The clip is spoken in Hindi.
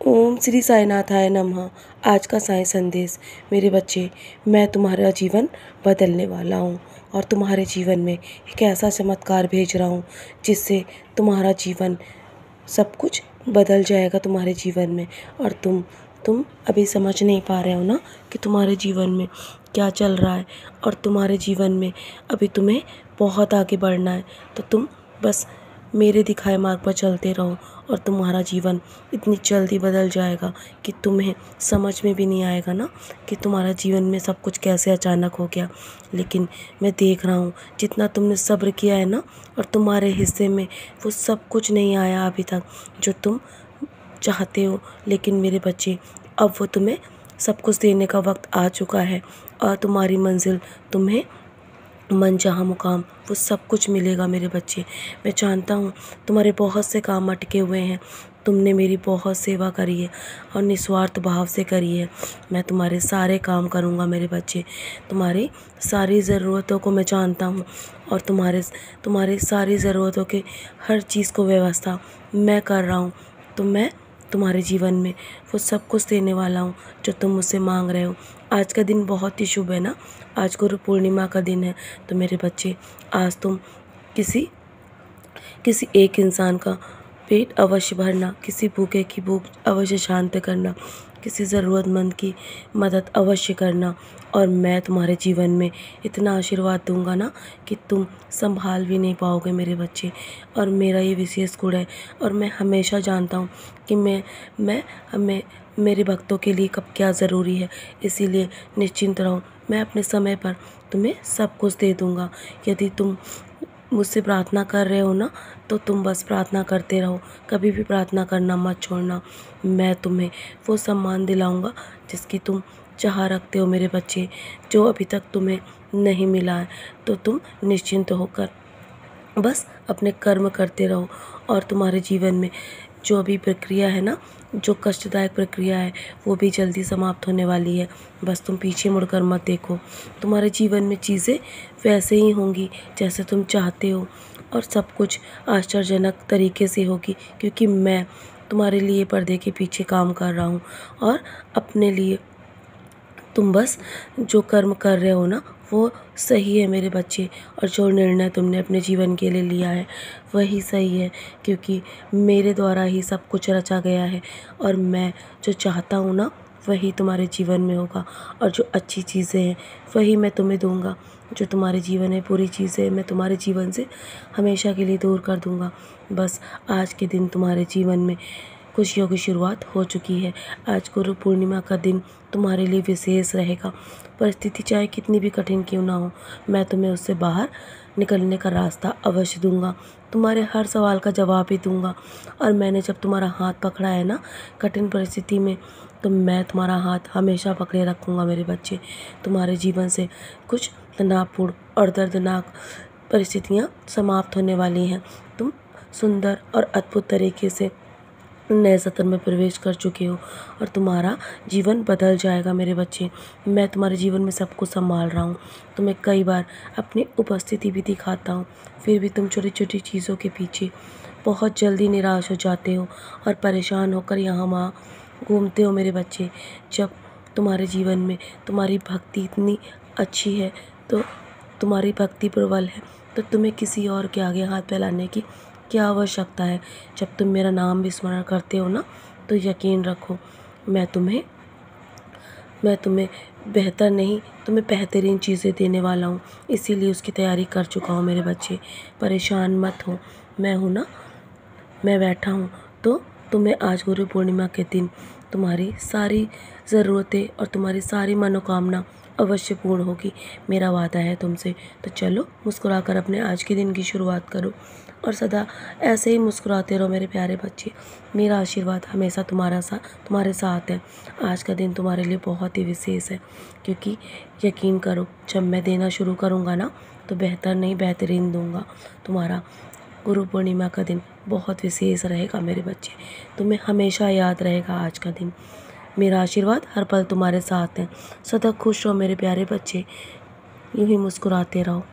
ओम श्री साईनाथाय नमः। आज का साईं संदेश। मेरे बच्चे, मैं तुम्हारा जीवन बदलने वाला हूँ और तुम्हारे जीवन में एक ऐसा चमत्कार भेज रहा हूँ जिससे तुम्हारा जीवन सब कुछ बदल जाएगा तुम्हारे जीवन में। और तुम अभी समझ नहीं पा रहे हो ना कि तुम्हारे जीवन में क्या चल रहा है, और तुम्हारे जीवन में अभी तुम्हें बहुत आगे बढ़ना है। तो तुम बस मेरे दिखाए मार्ग पर चलते रहो और तुम्हारा जीवन इतनी जल्दी बदल जाएगा कि तुम्हें समझ में भी नहीं आएगा ना कि तुम्हारा जीवन में सब कुछ कैसे अचानक हो गया। लेकिन मैं देख रहा हूँ जितना तुमने सब्र किया है ना, और तुम्हारे हिस्से में वो सब कुछ नहीं आया अभी तक जो तुम चाहते हो। लेकिन मेरे बच्चे, अब वो तुम्हें सब कुछ देने का वक्त आ चुका है और तुम्हारी मंजिल, तुम्हें मन चाहा मुकाम, वो सब कुछ मिलेगा मेरे बच्चे। मैं जानता हूँ तुम्हारे बहुत से काम अटके हुए हैं। तुमने मेरी बहुत सेवा करी है और निस्वार्थ भाव से करी है। मैं तुम्हारे सारे काम करूँगा मेरे बच्चे। तुम्हारी सारी ज़रूरतों को मैं जानता हूँ और तुम्हारी सारी ज़रूरतों के हर चीज़ को व्यवस्था मैं कर रहा हूँ। तो मैं तुम्हारे जीवन में वो सब कुछ देने वाला हूँ जो तुम मुझसे मांग रहे हो। आज का दिन बहुत ही शुभ है ना, आज गुरु पूर्णिमा का दिन है। तो मेरे बच्चे, आज तुम किसी किसी एक इंसान का पेट अवश्य भरना, किसी भूखे की भूख अवश्य शांत करना, किसी ज़रूरतमंद की मदद अवश्य करना। और मैं तुम्हारे जीवन में इतना आशीर्वाद दूंगा ना कि तुम संभाल भी नहीं पाओगे मेरे बच्चे। और मेरा ये विशेष गुण है और मैं हमेशा जानता हूँ कि हमें मेरे भक्तों के लिए कब क्या ज़रूरी है। इसीलिए निश्चिंत रहो, मैं अपने समय पर तुम्हें सब कुछ दे दूँगा। यदि तुम मुझसे प्रार्थना कर रहे हो ना, तो तुम बस प्रार्थना करते रहो, कभी भी प्रार्थना करना मत छोड़ना। मैं तुम्हें वो सम्मान दिलाऊंगा जिसकी तुम चाह रखते हो मेरे बच्चे, जो अभी तक तुम्हें नहीं मिला है। तो तुम निश्चिंत होकर बस अपने कर्म करते रहो और तुम्हारे जीवन में जो अभी प्रक्रिया है ना, जो कष्टदायक प्रक्रिया है, वो भी जल्दी समाप्त होने वाली है। बस तुम पीछे मुड़कर मत देखो। तुम्हारे जीवन में चीज़ें वैसे ही होंगी जैसे तुम चाहते हो और सब कुछ आश्चर्यजनक तरीके से होगी, क्योंकि मैं तुम्हारे लिए पर्दे के पीछे काम कर रहा हूँ और अपने लिए। तुम बस जो कर्म कर रहे हो ना, वो सही है मेरे बच्चे। और जो निर्णय तुमने अपने जीवन के लिए लिया है वही सही है, क्योंकि मेरे द्वारा ही सब कुछ रचा गया है और मैं जो चाहता हूँ ना, वही तुम्हारे जीवन में होगा। और जो अच्छी चीज़ें हैं वही मैं तुम्हें दूंगा। जो तुम्हारे जीवन में बुरी चीज़ें मैं तुम्हारे जीवन से हमेशा के लिए दूर कर दूंगा। बस आज के दिन तुम्हारे जीवन में खुशियों की शुरुआत हो चुकी है। आज गुरु पूर्णिमा का दिन तुम्हारे लिए विशेष रहेगा। परिस्थिति चाहे कितनी भी कठिन क्यों ना हो, मैं तुम्हें उससे बाहर निकलने का रास्ता अवश्य दूंगा। तुम्हारे हर सवाल का जवाब भी दूंगा। और मैंने जब तुम्हारा हाथ पकड़ा है ना कठिन परिस्थिति में, तो मैं तुम्हारा हाथ हमेशा पकड़े रखूँगा मेरे बच्चे। तुम्हारे जीवन से कुछ तनावपूर्ण और दर्दनाक परिस्थितियाँ समाप्त होने वाली हैं। तुम सुंदर और अद्भुत तरीके से नए सत्र में प्रवेश कर चुके हो और तुम्हारा जीवन बदल जाएगा मेरे बच्चे। मैं तुम्हारे जीवन में सब कुछ संभाल रहा हूँ। तुम्हें कई बार अपनी उपस्थिति भी दिखाता हूँ, फिर भी तुम छोटी छोटी चीज़ों के पीछे बहुत जल्दी निराश हो जाते हो और परेशान होकर यहाँ वहाँ घूमते हो मेरे बच्चे। जब तुम्हारे जीवन में तुम्हारी भक्ति इतनी अच्छी है, तो तुम्हारी भक्ति प्रबल है, तो तुम्हें किसी और के आगे हाथ फैलाने की क्या आवश्यकता है। जब तुम मेरा नाम भी स्मरण करते हो ना, तो यकीन रखो मैं तुम्हें बेहतर नहीं, तुम्हें बेहतरीन चीज़ें देने वाला हूँ। इसीलिए उसकी तैयारी कर चुका हूँ मेरे बच्चे। परेशान मत हो, मैं हूँ ना, मैं बैठा हूँ। तो तुम्हें आज गुरु पूर्णिमा के दिन तुम्हारी सारी ज़रूरतें और तुम्हारी सारी मनोकामना अवश्य पूर्ण होगी, मेरा वादा है तुमसे। तो चलो मुस्कुराकर अपने आज के दिन की शुरुआत करो और सदा ऐसे ही मुस्कुराते रहो मेरे प्यारे बच्चे। मेरा आशीर्वाद हमेशा तुम्हारे साथ है। आज का दिन तुम्हारे लिए बहुत ही विशेष है, क्योंकि यकीन करो जब मैं देना शुरू करूँगा ना, तो बेहतर नहीं बेहतरीन दूँगा। तुम्हारा गुरु पूर्णिमा का दिन बहुत विशेष रहेगा मेरे बच्चे। तुम्हें हमेशा याद रहेगा आज का दिन। मेरा आशीर्वाद हर पल तुम्हारे साथ है। सदा खुश रहो मेरे प्यारे बच्चे, यूँ ही मुस्कुराते रहो।